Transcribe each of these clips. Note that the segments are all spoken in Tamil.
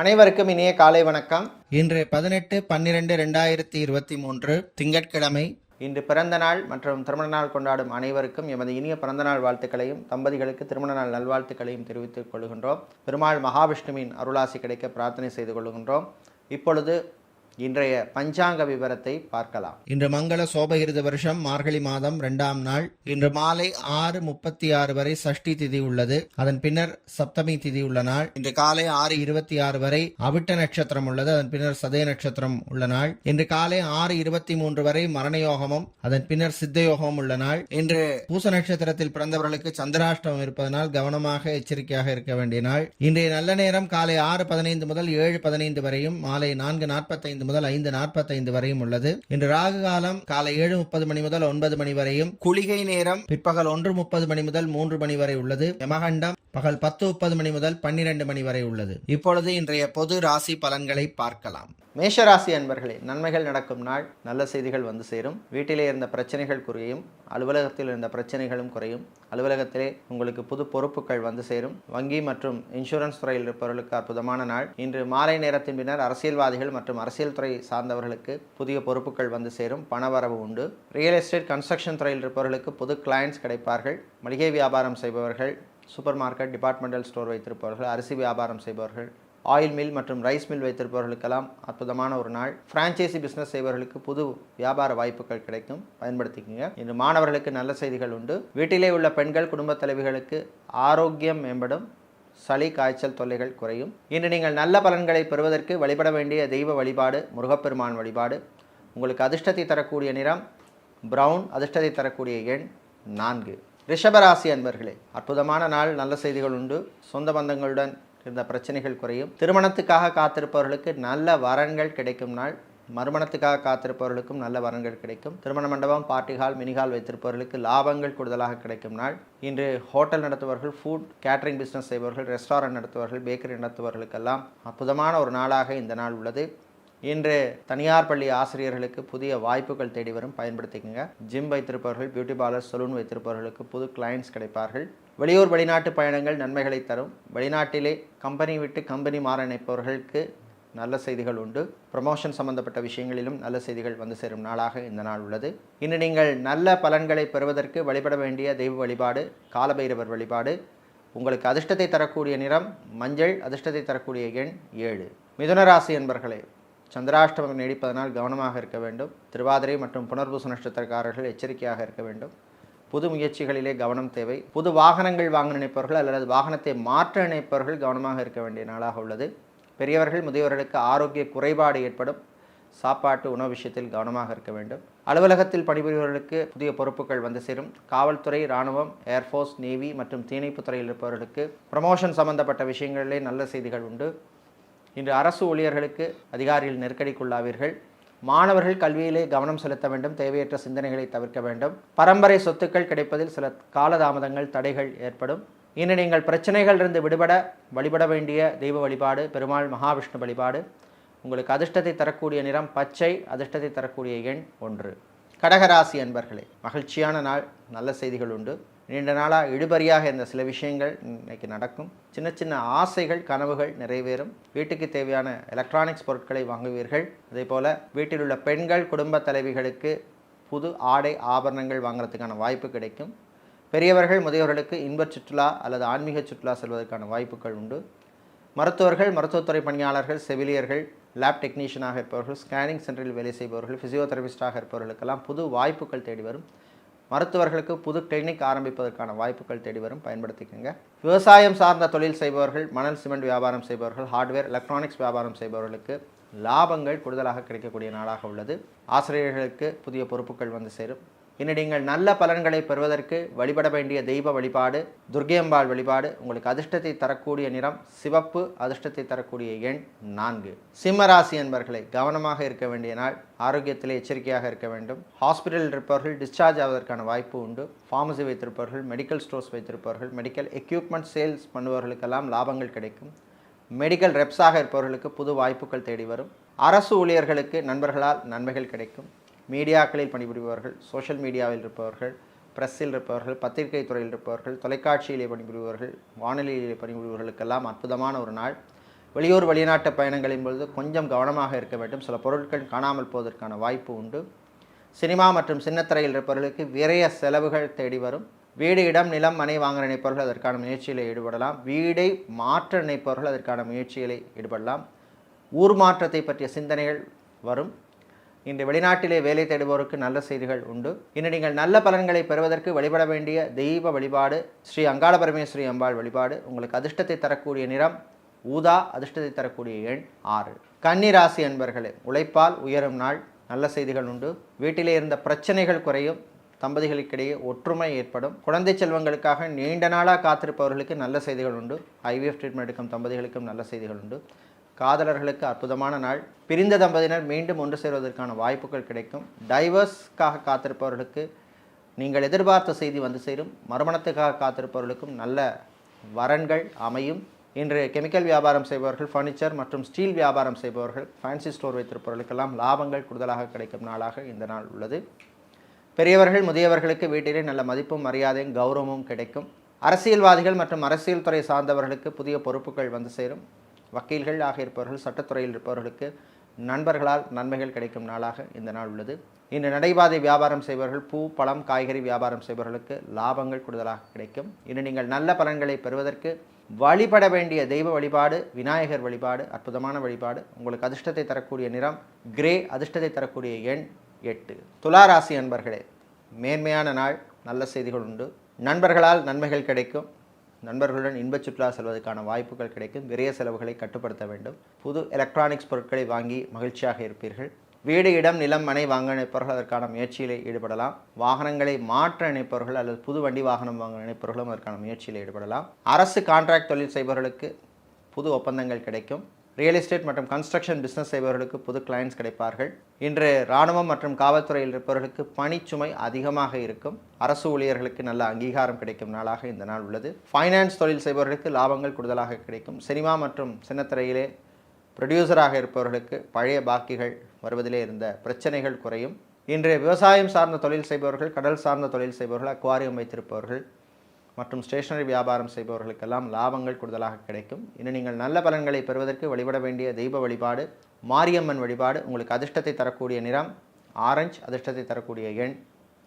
அனைவருக்கும் இனிய காலை வணக்கம். இன்று 18/12/2023 திங்கட்கிழமை. இன்று பிறந்த நாள் மற்றும் திருமண நாள் கொண்டாடும் அனைவருக்கும் எமது இனிய பிறந்தநாள் வாழ்த்துக்களையும், தம்பதிகளுக்கு திருமண நாள் நல்வாழ்த்துக்களையும் தெரிவித்துக் கொள்கின்றோம். பெருமாள் மகாவிஷ்ணுவின் அருளாசி கிடைக்க பிரார்த்தனை செய்து கொள்கின்றோம். இப்பொழுது இன்றைய பஞ்சாங்க விவரத்தை பார்க்கலாம். இன்று மங்கள சோபகிருத வருஷம் மார்கழி மாதம் 2ஆம் நாள். இன்று மாலை 6:36 வரை சஷ்டி திதி உள்ளது. அதன் பின்னர் சப்தமி திதி உள்ள நாள். இன்று காலை 6:26 வரை அவிட்ட நட்சத்திரம் உள்ளது. அதன் பின்னர் சதய நட்சத்திரம் உள்ள நாள். இன்று காலை 6:23 வரை மரண யோகமும் அதன் பின்னர் சித்த யோகமும் உள்ள நாள். இன்று பூச நட்சத்திரத்தில் பிறந்தவர்களுக்கு சந்திராஷ்டமம் இருப்பதனால் கவனமாக எச்சரிக்கையாக இருக்க வேண்டிய நாள். இன்றைய நல்ல நேரம் காலை 6:15 முதல் 7:15 வரையும், மாலை 4:45 முதல் 5:45 வரையும் உள்ளது. இன்று ராகு காலம் காலை 7:30 மணி முதல் 9 மணி வரையும், குளிகை நேரம் பிற்பகல் 1:30 மணி முதல் 3 மணி வரை உள்ளது. யமகண்டம் பகல் 10:30 மணி முதல் 12 மணி வரை உள்ளது. இப்பொழுது இன்றைய பொது ராசி பலன்களை பார்க்கலாம். மேஷராசி அன்பர்களே, நன்மைகள் நடக்கும் நாள். நல்ல செய்திகள் வந்து சேரும். வீட்டிலே இருந்த பிரச்சனைகள் குறையும். அலுவலகத்தில் இருந்த பிரச்சனைகளும் குறையும். அலுவலகத்திலே உங்களுக்கு புது பொறுப்புகள் வந்து சேரும். வங்கி மற்றும் இன்சூரன்ஸ் துறையில் இருப்பவர்களுக்கு அற்புதமான நாள். இன்று மாலை நேரத்தின் பின்னர் அரசியல்வாதிகள் மற்றும் அரசியல் துறை சார்ந்தவர்களுக்கு புதிய பொறுப்புகள் வந்து சேரும். பணவரவு உண்டு. ரியல் எஸ்டேட் கன்ஸ்ட்ரக்ஷன் துறையில் இருப்பவர்களுக்கு புது கிளையண்ட்ஸ் கிடைப்பார்கள். மளிகை வியாபாரம் செய்பவர்கள், சூப்பர் மார்க்கெட், டிபார்ட்மெண்டல் ஸ்டோர் வைத்திருப்பவர்கள், அரிசி வியாபாரம் செய்பவர்கள், ஆயில் மில் மற்றும் ரைஸ் மில் வைத்திருப்பவர்களுக்கெல்லாம் அற்புதமான ஒரு நாள். பிரான்ச்சைசி பிஸ்னஸ் செய்பவர்களுக்கு புது வியாபார வாய்ப்புகள் கிடைக்கும், பயன்படுத்திக்கங்க. இன்று மாணவர்களுக்கு நல்ல செய்திகள் உண்டு. வீட்டிலே உள்ள பெண்கள், குடும்ப தலைவிகளுக்கு ஆரோக்கியம் மேம்படும். சளி காய்ச்சல் தொல்லைகள் குறையும். இன்று நீங்கள் நல்ல பலன்களை பெறுவதற்கு வழிபட வேண்டிய தெய்வ வழிபாடு முருகப்பெருமான் வழிபாடு. உங்களுக்கு அதிர்ஷ்டத்தை தரக்கூடிய நிறம் பிரவுன், அதிர்ஷ்டத்தை தரக்கூடிய எண் 4. ரிஷபராசி அன்பர்களே, அற்புதமான நாள். நல்ல செய்திகள் உண்டு. சொந்த பந்தங்களுடன் இருந்த பிரச்சனைகள் குறையும். திருமணத்துக்காக காத்திருப்பவர்களுக்கு நல்ல வரன்கள் கிடைக்கும் நாள். மறுமணத்துக்காக காத்திருப்பவர்களுக்கும் நல்ல வரன்கள் கிடைக்கும். திருமண மண்டபம், பார்ட்டி ஹால், மினிஹால் வைத்திருப்பவர்களுக்கு லாபங்கள் கூடுதலாக கிடைக்கும் நாள். இன்று ஹோட்டல் நடத்துபவர்கள், ஃபுட் கேட்டரிங் பிஸ்னஸ் செய்பவர்கள், ரெஸ்டாரண்ட் நடத்துபவர்கள், பேக்கரி நடத்துபவர்களுக்கெல்லாம் அற்புதமான ஒரு நாளாக இந்த நாள் உள்ளது. இன்று தனியார் பள்ளி ஆசிரியர்களுக்கு புதிய வாய்ப்புகள் தேடி வரும், பயன்படுத்திக்கங்க. ஜிம் வைத்திருப்பவர்கள், பியூட்டி பார்லர், சலூன் வைத்திருப்பவர்களுக்கு புது கிளையண்ட்ஸ் கிடைப்பார்கள். வெளியூர் வெளிநாட்டு பயணங்கள் நன்மைகளை தரும். வெளிநாட்டிலே கம்பெனி விட்டு கம்பெனி மாற நினைப்பவர்களுக்கு நல்ல செய்திகள் உண்டு. ப்ரமோஷன் சம்பந்தப்பட்ட விஷயங்களிலும் நல்ல செய்திகள் வந்து சேரும் நாளாக இந்த நாள் உள்ளது. இன்று நீங்கள் நல்ல பலன்களை பெறுவதற்கு வழிபட வேண்டிய தெய்வ வழிபாடு காலபைரவர் வழிபாடு. உங்களுக்கு அதிர்ஷ்டத்தை தரக்கூடிய நிறம் மஞ்சள், அதிர்ஷ்டத்தை தரக்கூடிய எண் 7. மிதுனராசி என்பர்களே, சந்திராஷ்டமம் நீடிப்பதனால் கவனமாக இருக்க வேண்டும். திருவாதிரை மற்றும் புனர்பூச நட்சத்திரக்காரர்கள் எச்சரிக்கையாக இருக்க வேண்டும். புது முயற்சிகளிலே கவனம் தேவை. புது வாகனங்கள் வாங்க நினைப்பவர்கள் அல்லது வாகனத்தை மாற்ற நினைப்பவர்கள் கவனமாக இருக்க வேண்டிய நாளாக உள்ளது. பெரியவர்கள், முதியவர்களுக்கு ஆரோக்கிய குறைபாடு ஏற்படும். சாப்பாட்டு உணவு விஷயத்தில் கவனமாக இருக்க வேண்டும். அலுவலகத்தில் பணிபுரிபவர்களுக்கு புதிய பொறுப்புகள் வந்து சேரும். காவல்துறை, இராணுவம், ஏர்ஃபோர்ஸ், நேவி மற்றும் தீயணைப்பு துறையில் இருப்பவர்களுக்கு ப்ரமோஷன் சம்பந்தப்பட்ட விஷயங்களிலே நல்ல செய்திகள் உண்டு. இன்று அரசு ஊழியர்களுக்கு அதிகாரிகள் நெருக்கடிக்குள்ளாவீர்கள். மாணவர்கள் கல்வியிலே கவனம் செலுத்த வேண்டும். தேவையற்ற சிந்தனைகளை தவிர்க்க வேண்டும். பரம்பரை சொத்துக்கள் கிடைப்பதில் சில காலதாமதங்கள், தடைகள் ஏற்படும். இன்று நீங்கள் பிரச்சனைகளிலிருந்து விடுபட வழிபட வேண்டிய தெய்வ வழிபாடு பெருமாள் மகாவிஷ்ணு வழிபாடு. உங்களுக்கு அதிர்ஷ்டத்தை தரக்கூடிய நிறம் பச்சை, அதிர்ஷ்டத்தை தரக்கூடிய எண் 1. கடகராசி அன்பர்களே, மகிழ்ச்சியான நாள். நல்ல செய்திகள் உண்டு. நீண்ட நாளாக இழுபறியாக இருந்த சில விஷயங்கள் இன்னைக்கு நடக்கும். சின்ன சின்ன ஆசைகள், கனவுகள் நிறைவேறும். வீட்டுக்கு தேவையான எலக்ட்ரானிக்ஸ் பொருட்களை வாங்குவீர்கள். அதே போல் வீட்டில் உள்ள பெண்கள், குடும்ப தலைவிகளுக்கு புது ஆடை ஆபரணங்கள் வாங்குறதுக்கான வாய்ப்பு கிடைக்கும். பெரியவர்கள், முதியவர்களுக்கு இன்பச் சுற்றுலா அல்லது ஆன்மீக சுற்றுலா செல்வதற்கான வாய்ப்புகள் உண்டு. மருத்துவர்கள், மருத்துவத்துறை பணியாளர்கள், செவிலியர்கள், லேப் டெக்னீஷியனாக இருப்பவர்கள், ஸ்கேனிங் சென்டரில் வேலை செய்பவர்கள், ஃபிசியோதெரபிஸ்டாக இருப்பவர்களுக்கெல்லாம் புது வாய்ப்புகள் தேடி வரும். மருத்துவர்களுக்கு புது கிளினிக் ஆரம்பிப்பதற்கான வாய்ப்புகள் தேடி வரும், பயன்படுத்திக்கங்க. விவசாயம் சார்ந்த தொழில் செய்பவர்கள், மணல் சிமெண்ட் வியாபாரம் செய்பவர்கள், ஹார்ட்வேர் எலக்ட்ரானிக்ஸ் வியாபாரம் செய்பவர்களுக்கு லாபங்கள் கூடுதலாக கிடைக்கக்கூடிய நாளாக உள்ளது. ஆசிரியர்களுக்கு புதிய பொறுப்புகள் வந்து சேரும். இன்று நீங்கள் நல்ல பலன்களை பெறுவதற்கு வழிபட வேண்டிய தெய்வ வழிபாடு துர்க்கையம்பாள் வழிபாடு. உங்களுக்கு அதிர்ஷ்டத்தை தரக்கூடிய நிறம் சிவப்பு, அதிர்ஷ்டத்தை தரக்கூடிய எண் 4. சிம்மராசி என்பர்களை, கவனமாக இருக்க வேண்டிய நாள். ஆரோக்கியத்திலே எச்சரிக்கையாக இருக்க வேண்டும். ஹாஸ்பிட்டலில் இருப்பவர்கள் டிஸ்சார்ஜ் ஆவதற்கான வாய்ப்பு உண்டு. ஃபார்மசி வைத்திருப்பவர்கள், மெடிக்கல் ஸ்டோர்ஸ் வைத்திருப்பவர்கள், மெடிக்கல் எக்யூப்மெண்ட் சேல்ஸ் பண்ணுபவர்களுக்கெல்லாம் லாபங்கள் கிடைக்கும். மெடிக்கல் ரெப்ஸாக இருப்பவர்களுக்கு புது வாய்ப்புகள் தேடி வரும். அரசு ஊழியர்களுக்கு நண்பர்களால் நன்மைகள் கிடைக்கும். மீடியாக்களில் பணிபுரிபவர்கள், சோஷியல் மீடியாவில் இருப்பவர்கள், பிரஸ்ஸில் இருப்பவர்கள், பத்திரிகை துறையில் இருப்பவர்கள், தொலைக்காட்சியிலே பணிபுரிபவர்கள், வானொலியிலே பணிபுரிபவர்களுக்கெல்லாம் அற்புதமான ஒரு நாள். வெளியூர் வெளிநாட்டு பயணங்களின் பொழுது கொஞ்சம் கவனமாக இருக்க வேண்டும். சில பொருட்கள் காணாமல் போவதற்கான வாய்ப்பு உண்டு. சினிமா மற்றும் சின்னத்திரையில் இருப்பவர்களுக்கு விரைய செலவுகள் தேடி வரும். வீடு, இடம், நிலம், மனை வாங்க நினைப்பவர்கள் அதற்கான முயற்சியில் ஈடுபடலாம். வீடை மாற்ற நினைப்பவர்கள் அதற்கான முயற்சிகளை ஈடுபடலாம். ஊர் மாற்றத்தை பற்றிய சிந்தனைகள் வரும். இன்று வெளிநாட்டிலே வேலை தேடுபவருக்கு நல்ல செய்திகள் உண்டு. இன்று நீங்கள் நல்ல பலன்களை பெறுவதற்கு வழிபட வேண்டிய தெய்வ வழிபாடு ஸ்ரீ அங்காள பரமேஸ்வரி அம்பாள் வழிபாடு. உங்களுக்கு அதிர்ஷ்டத்தை தரக்கூடிய நிறம் ஊதா, அதிர்ஷ்டத்தை தரக்கூடிய எண் 6. கன்னி ராசி அன்பர்களே, உழைப்பால் உயரும் நாள். நல்ல செய்திகள் உண்டு. வீட்டிலே இருந்த பிரச்சனைகள் குறையும். தம்பதிகளுக்கிடையே ஒற்றுமை ஏற்படும். குழந்தை செல்வங்களுக்காக நீண்ட நாளாக காத்திருப்பவர்களுக்கு நல்ல செய்திகள் உண்டு. ஐவிஎஃப் ட்ரீட்மெண்ட் எடுக்கும் தம்பதிகளுக்கும் நல்ல செய்திகள் உண்டு. காதலர்களுக்கு அற்புதமான நாள். பிரிந்த தம்பதியினர் மீண்டும் ஒன்று சேருவதற்கான வாய்ப்புகள் கிடைக்கும். டைவர்ஸ்க்காக காத்திருப்பவர்களுக்கு நீங்கள் எதிர்பார்த்த செய்தி வந்து சேரும். மறுமணத்துக்காக காத்திருப்பவர்களுக்கும் நல்ல வரன்கள் அமையும். இன்று கெமிக்கல் வியாபாரம் செய்பவர்கள், ஃபர்னிச்சர் மற்றும் ஸ்டீல் வியாபாரம் செய்பவர்கள், ஃபேன்சி ஸ்டோர் வைத்திருப்பவர்களுக்கெல்லாம் லாபங்கள் கூடுதலாக கிடைக்கும் நாளாக இந்த நாள் உள்ளது. பெரியவர்கள் முதியவர்களுக்கு வீட்டிலே நல்ல மதிப்பும் மரியாதையும் கௌரவமும் கிடைக்கும். அரசியல்வாதிகள் மற்றும் அரசியல் துறை சார்ந்தவர்களுக்கு புதிய பொறுப்புகள் வந்து சேரும். வக்கீல்கள் ஆக இருப்பவர்கள், சட்டத்துறையில் இருப்பவர்களுக்கு நண்பர்களால் நன்மைகள் கிடைக்கும் நாளாக இந்த நாள் உள்ளது. இன்று நடைபாதை வியாபாரம் செய்பவர்கள், பூ, பழம், காய்கறி வியாபாரம் செய்பவர்களுக்கு லாபங்கள் கூடுதலாக கிடைக்கும். இன்று நீங்கள் நல்ல பலன்களை பெறுவதற்கு வழிபட வேண்டிய தெய்வ வழிபாடு விநாயகர் வழிபாடு. அற்புதமான வழிபாடு. உங்களுக்கு அதிர்ஷ்டத்தை தரக்கூடிய நிறம் கிரே, அதிர்ஷ்டத்தை தரக்கூடிய எண் 8. துலா ராசி அன்பர்களே, மேன்மையான நாள். நல்ல செய்திகள் உண்டு. நண்பர்களால் நன்மைகள் கிடைக்கும். நண்பர்களுடன் இன்பச் சுற்றுலா செல்வதற்கான வாய்ப்புகள் கிடைக்கும். விரைய செலவுகளை கட்டுப்படுத்த வேண்டும். புது எலக்ட்ரானிக்ஸ் பொருட்களை வாங்கி மகிழ்ச்சியாக இருப்பீர்கள். வீடு, இடம், நிலம், மனை வாங்க நினைப்பவர்கள் அதற்கான முயற்சியில் ஈடுபடலாம். வாகனங்களை மாற்ற நினைப்பவர்கள் அல்லது புது வண்டி வாகனம் வாங்க நினைப்பவர்களும் அதற்கான முயற்சியில் ஈடுபடலாம். அரசு கான்ட்ராக்ட் தொழில் செய்பவர்களுக்கு புது ஒப்பந்தங்கள் கிடைக்கும். ரியல் எஸ்டேட் மற்றும் கன்ஸ்ட்ரக்ஷன் பிஸ்னஸ் செய்பவர்களுக்கு புது கிளைண்ட்ஸ் கிடைப்பார்கள். இன்று இராணுவம் மற்றும் காவல்துறையில் இருப்பவர்களுக்கு பணிச்சுமை அதிகமாக இருக்கும். அரசு ஊழியர்களுக்கு நல்ல அங்கீகாரம் கிடைக்கும் நாளாக இந்த நாள் உள்ளது. ஃபைனான்ஸ் தொழில் செய்பவர்களுக்கு லாபங்கள் கூடுதலாக கிடைக்கும். சினிமா மற்றும் சின்னத்திரையிலே ப்ரொடியூசராக இருப்பவர்களுக்கு பழைய பாக்கிகள் வருவதிலே இருந்த பிரச்சனைகள் குறையும். இன்று விவசாயம் சார்ந்த தொழில் செய்பவர்கள், கடல் சார்ந்த தொழில் செய்பவர்கள், அக்வாரியம் வைத்திருப்பவர்கள் மற்றும் ஸ்டேஷனரி வியாபாரம் செய்பவர்களுக்கெல்லாம் லாபங்கள் கூடுதலாக கிடைக்கும். இன்னும் நீங்கள் நல்ல பலன்களை பெறுவதற்கு வழிபட வேண்டிய தெய்வ வழிபாடு மாரியம்மன் வழிபாடு. உங்களுக்கு அதிர்ஷ்டத்தை தரக்கூடிய நிறம் ஆரஞ்சு, அதிர்ஷ்டத்தை தரக்கூடிய எண்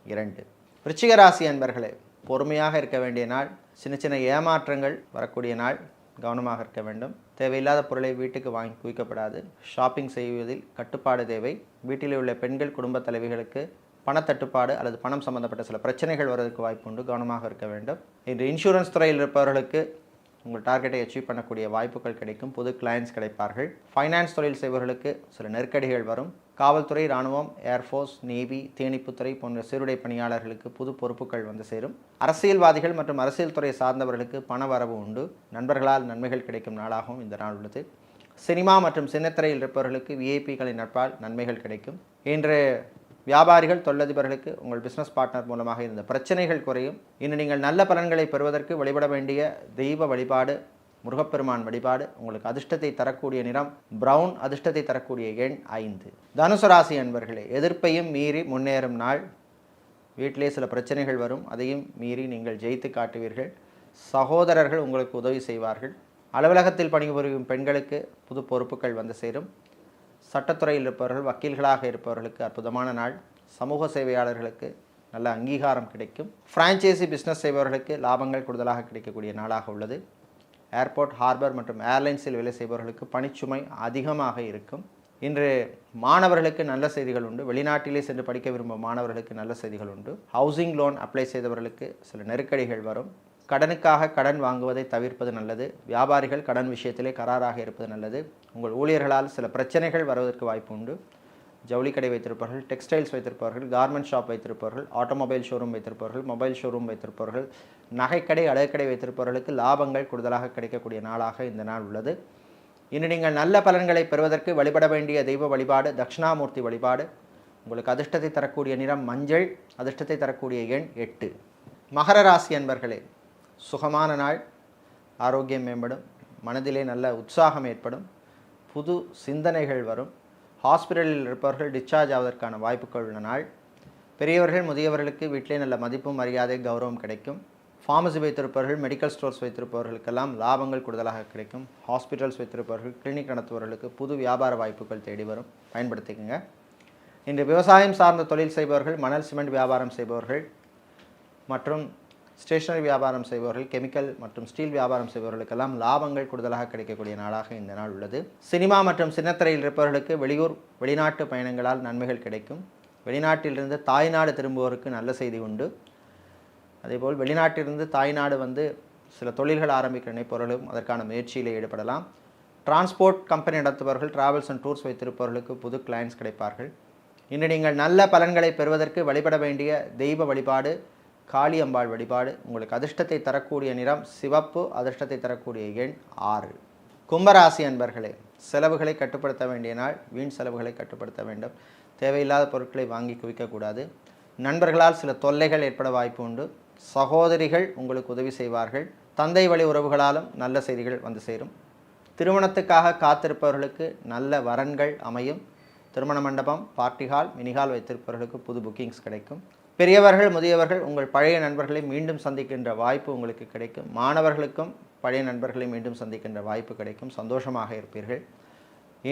2. விருச்சிக ராசி அன்பர்களே, பொறுமையாக இருக்க வேண்டிய நாள். சின்ன சின்ன ஏமாற்றங்கள் வரக்கூடிய நாள். கவனமாக இருக்க வேண்டும். தேவையில்லாத பொருளை வீட்டுக்கு வாங்கி குவிக்கப்படாது. ஷாப்பிங் செய்வதில் கட்டுப்பாடு தேவை. வீட்டில் உள்ள பெண்கள் குடும்ப தலைவிகளுக்கு பணத்தட்டுப்பாடு அல்லது பணம் சம்பந்தப்பட்ட சில பிரச்சனைகள் வருவதற்கு வாய்ப்பு உண்டு. கவனமாக இருக்க வேண்டும். இன்று இன்சூரன்ஸ் துறையில் இருப்பவர்களுக்கு உங்கள் டார்கெட்டை அச்சீவ் பண்ணக்கூடிய வாய்ப்புகள் கிடைக்கும். புது கிளைண்ட்ஸ் கிடைப்பார்கள். ஃபைனான்ஸ் தொழில் செய்பவர்களுக்கு சில நெருக்கடிகள் வரும். காவல்துறை, இராணுவம், ஏர்ஃபோர்ஸ், நேவி, தேனீப்புத்துறை போன்ற சீருடை பணியாளர்களுக்கு புது பொறுப்புகள் வந்து சேரும். அரசியல்வாதிகள் மற்றும் அரசியல் துறை சார்ந்தவர்களுக்கு பண வரவு உண்டு. நண்பர்களால் நன்மைகள் கிடைக்கும் நாளாகவும் இந்த நாள் உள்ளது. சினிமா மற்றும் சின்னத்திரையில் இருப்பவர்களுக்கு விஐபிகளின் நட்பால் நன்மைகள் கிடைக்கும். இன்று வியாபாரிகள், தொழிலதிபர்களுக்கு உங்கள் பிஸ்னஸ் பார்ட்னர் மூலமாக இருந்த பிரச்சனைகள் குறையும். இன்று நீங்கள் நல்ல பலன்களை பெறுவதற்கு வழிபட வேண்டிய தெய்வ வழிபாடு முருகப்பெருமான் வழிபாடு. உங்களுக்கு அதிர்ஷ்டத்தை தரக்கூடிய நிறம் பிரவுன், அதிர்ஷ்டத்தை தரக்கூடிய எண் 5. தனுசு ராசி அன்பர்களே, எதிர்ப்பையும் மீறி முன்னேறும் நாள். வீட்டிலே சில பிரச்சனைகள் வரும். அதையும் மீறி நீங்கள் ஜெயித்து காட்டுவீர்கள். சகோதரர்கள் உங்களுக்கு உதவி செய்வார்கள். அலுவலகத்தில் பணிபுரியும் பெண்களுக்கு புது பொறுப்புகள் வந்து சேரும். சட்டத்துறையில் இருப்பவர்கள், வக்கீல்களாக இருப்பவர்களுக்கு அற்புதமான நாள். சமூக சேவையாளர்களுக்கு நல்ல அங்கீகாரம் கிடைக்கும். ஃப்ரான்ச்சைசி பிஸ்னஸ் செய்பவர்களுக்கு லாபங்கள் கூடுதலாக கிடைக்கக்கூடிய நாளாக உள்ளது. ஏர்போர்ட், ஹார்பர் மற்றும் ஏர்லைன்ஸில் வேலை செய்பவர்களுக்கு பணிச்சுமை அதிகமாக இருக்கும். இன்று மாணவர்களுக்கு நல்ல செய்திகள் உண்டு. வெளிநாட்டிலே சென்று படிக்க விரும்பும் மாணவர்களுக்கு நல்ல செய்திகள் உண்டு. ஹவுசிங் லோன் அப்ளை செய்தவர்களுக்கு சில நெருக்கடிகள் வரும். கடனுக்காக கடன் வாங்குவதை தவிர்ப்பது நல்லது. வியாபாரிகள் கடன் விஷயத்திலே கராராக இருப்பது நல்லது. உங்கள் ஊழியர்களால் சில பிரச்சனைகள் வருவதற்கு வாய்ப்பு உண்டு. ஜவுளி கடை வைத்திருப்பவர்கள், டெக்ஸ்டைல்ஸ் வைத்திருப்பவர்கள், கார்மெண்ட் ஷாப் வைத்திருப்பவர்கள், ஆட்டோமொபைல் ஷோரூம் வைத்திருப்பவர்கள், மொபைல் ஷோரூம் வைத்திருப்பவர்கள், நகைக்கடை, அழகுக்கடை வைத்திருப்பவர்களுக்கு லாபங்கள் கூடுதலாக கிடைக்கக்கூடிய நாளாக இந்த நாள் உள்ளது. இன்று நீங்கள் நல்ல பலன்களை பெறுவதற்கு வழிபட வேண்டிய தெய்வ வழிபாடு தட்சிணாமூர்த்தி வழிபாடு. உங்களுக்கு அதிர்ஷ்டத்தை தரக்கூடிய நிறம் மஞ்சள், அதிர்ஷ்டத்தை தரக்கூடிய எண் 8. மகர ராசி அன்பர்களே, சுகமான நாள். ஆரோக்கியம் மேம்படும். மனதிலே நல்ல உற்சாகம் ஏற்படும். புது சிந்தனைகள் வரும். ஹாஸ்பிட்டலில் இருப்பவர்கள் டிஸ்சார்ஜ் ஆவதற்கான வாய்ப்புகள் உள்ள நாள். பெரியவர்கள் முதியவர்களுக்கு வீட்டிலே நல்ல மதிப்பும் மரியாதை கௌரவம் கிடைக்கும். ஃபார்மசி வைத்திருப்பவர்கள், மெடிக்கல் ஸ்டோர்ஸ் வைத்திருப்பவர்களுக்கெல்லாம் லாபங்கள் கூடுதலாக கிடைக்கும். ஹாஸ்பிட்டல்ஸ் வைத்திருப்பவர்கள், கிளினிக் நடத்துபவர்களுக்கு புது வியாபார வாய்ப்புகள் தேடி வரும், பயன்படுத்திக்கங்க. இன்று விவசாயம் சார்ந்த தொழில் செய்பவர்கள், மணல் சிமெண்ட் வியாபாரம் செய்பவர்கள் மற்றும் ஸ்டேஷனரி வியாபாரம் செய்பவர்கள், கெமிக்கல் மற்றும் ஸ்டீல் வியாபாரம் செய்பவர்களுக்கெல்லாம் லாபங்கள் கூடுதலாக கிடைக்கக்கூடிய நாளாக இந்த நாள் உள்ளது. சினிமா மற்றும் சின்னத்திரையில் இருப்பவர்களுக்கு வெளியூர் வெளிநாட்டு பயணங்களால் நன்மைகள் கிடைக்கும். வெளிநாட்டிலிருந்து தாய்நாடு திரும்புவோருக்கு நல்ல செய்தி உண்டு. அதேபோல் வெளிநாட்டிலிருந்து தாய்நாடு சில தொழில்கள் ஆரம்பிக்க நினைப்பவர்களும் அதற்கான முயற்சியில் ஈடுபடலாம். டிரான்ஸ்போர்ட் கம்பெனி நடத்துபவர்கள், டிராவல்ஸ் அண்ட் டூர்ஸ் வைத்திருப்பவர்களுக்கு புது கிளைண்ட்ஸ் கிடைப்பார்கள். இன்று நீங்கள் நல்ல பலன்களை பெறுவதற்கு வழிபட வேண்டிய தெய்வ வழிபாடு காளியம்பாள் வழிபாடு. உங்களுக்கு அதிர்ஷ்டத்தை தரக்கூடிய நிறம் சிவப்பு, அதிர்ஷ்டத்தை தரக்கூடிய எண் 6. கும்பராசி அன்பர்களே, செலவுகளை கட்டுப்படுத்த வேண்டிய நாள். வீண் செலவுகளை கட்டுப்படுத்த வேண்டும். தேவையில்லாத பொருட்களை வாங்கி குவிக்கக்கூடாது. நண்பர்களால் சில தொல்லைகள் ஏற்பட வாய்ப்பு உண்டு. சகோதரிகள் உங்களுக்கு உதவி செய்வார்கள். தந்தை வழி உறவுகளாலும் நல்ல செய்திகள் வந்து சேரும். திருமணத்துக்காக காத்திருப்பவர்களுக்கு நல்ல வரன்கள் அமையும். திருமண மண்டபம், பார்ட்டி ஹால், மினிஹால் வைத்திருப்பவர்களுக்கு புது புக்கிங்ஸ் கிடைக்கும். பெரியவர்கள், முதியவர்கள் உங்கள் பழைய நண்பர்களை மீண்டும் சந்திக்கின்ற வாய்ப்பு உங்களுக்கு கிடைக்கும். மாணவர்களுக்கும் பழைய நண்பர்களை மீண்டும் சந்திக்கின்ற வாய்ப்பு கிடைக்கும். சந்தோஷமாக இருப்பீர்கள்.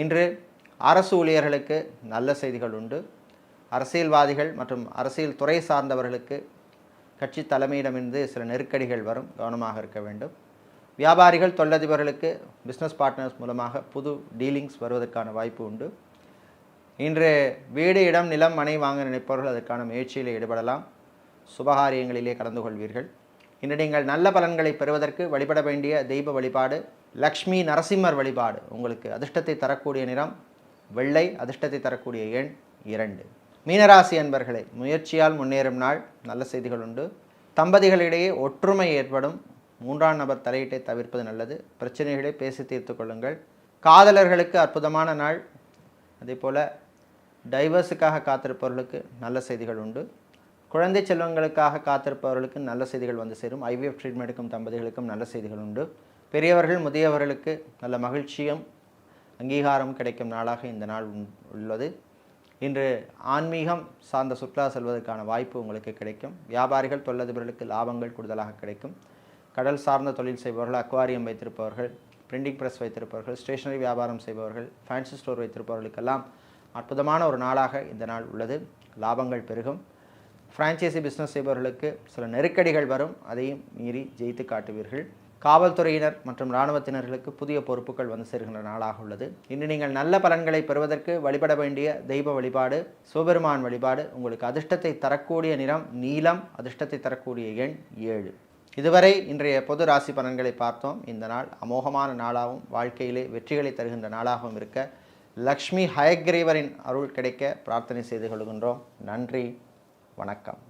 இன்று அரசு ஊழியர்களுக்கு நல்ல செய்திகள் உண்டு. அரசியல்வாதிகள் மற்றும் அரசியல் துறை சார்ந்தவர்களுக்கு கட்சி தலைமையிடமிருந்து சில நெருக்கடிகள் வரும், கவனமாக இருக்க வேண்டும். வியாபாரிகள், தொழிலதிபர்களுக்கு பிஸ்னஸ் பார்ட்னர்ஸ் மூலமாக புது டீலிங்ஸ் வருவதற்கான வாய்ப்பு உண்டு. இன்று வீடு, இடம், நிலம், மனை வாங்க நினைப்பவர்கள் அதற்கான முயற்சியில் ஈடுபடலாம். சுபகாரியங்களிலே கலந்து கொள்வீர்கள். இன்று நீங்கள் நல்ல பலன்களை பெறுவதற்கு வழிபட வேண்டிய தெய்வ வழிபாடு லக்ஷ்மி நரசிம்மர் வழிபாடு. உங்களுக்கு அதிர்ஷ்டத்தை தரக்கூடிய நிறம் வெள்ளை, அதிர்ஷ்டத்தை தரக்கூடிய எண் 2. மீனராசி அன்பர்களே, முயற்சியால் முன்னேறும் நாள். நல்ல செய்திகள் உண்டு. தம்பதிகளிடையே ஒற்றுமை ஏற்படும். 3ஆம் நபர் தலையீட்டை தவிர்ப்பது நல்லது. பிரச்சனைகளை பேசி தீர்த்து கொள்ளுங்கள். காதலர்களுக்கு அற்புதமான நாள். அதே போல் டைவர்ஸுக்காக காத்திருப்பவர்களுக்கு நல்ல செய்திகள் உண்டு. குழந்தை செல்வங்களுக்காக காத்திருப்பவர்களுக்கு நல்ல செய்திகள் வந்து சேரும். IVF ட்ரீட்மெண்ட் எடுக்கும் தம்பதிகளுக்கும் நல்ல செய்திகள் உண்டு. பெரியவர்கள், முதியவர்களுக்கு நல்ல மகிழ்ச்சியும் அங்கீகாரம் கிடைக்கும் நாளாக இந்த நாள் உள்ளது. இன்று ஆன்மீகம் சார்ந்த சுற்றுலா செல்வதற்கான வாய்ப்பு உங்களுக்கு கிடைக்கும். வியாபாரிகள், தொழிலதிபர்களுக்கு லாபங்கள் கூடுதலாக கிடைக்கும். கடல் சார்ந்த தொழில் செய்பவர்கள், அக்வாரியம் வைத்திருப்பவர்கள், பிரிண்டிங் ப்ரெஸ் வைத்திருப்பவர்கள், ஸ்டேஷனரி வியாபாரம் செய்பவர்கள், ஃபேன்சி ஸ்டோர் வைத்திருப்பவர்களுக்கெல்லாம் அற்புதமான ஒரு நாளாக இந்த நாள் உள்ளது. லாபங்கள் பெருகும். ஃப்ரான்ச்சைசி பிஸ்னஸ் செய்பவர்களுக்கு சில நெருக்கடிகள் வரும், அதையும் மீறி ஜெயித்து காட்டுவீர்கள். காவல்துறையினர் மற்றும் இராணுவத்தினர்களுக்கு புதிய பொறுப்புகள் வந்து சேர்கின்ற நாளாக உள்ளது. இன்று நீங்கள் நல்ல பலன்களை பெறுவதற்கு வழிபட வேண்டிய தெய்வ வழிபாடு சிவபெருமான் வழிபாடு. உங்களுக்கு அதிர்ஷ்டத்தை தரக்கூடிய நிறம் நீலம், அதிர்ஷ்டத்தை தரக்கூடிய எண் 7. இதுவரை இன்றைய பொது ராசி பலன்களை பார்த்தோம். இந்த நாள் அமோகமான நாளாகவும் வாழ்க்கையிலே வெற்றிகளை தருகின்ற நாளாகவும் இருக்க லக்ஷ்மி ஹயக்ரீவரின் அருள் கிடைக்க பிரார்த்தனை செய்து கொள்கின்றோம். நன்றி, வணக்கம்.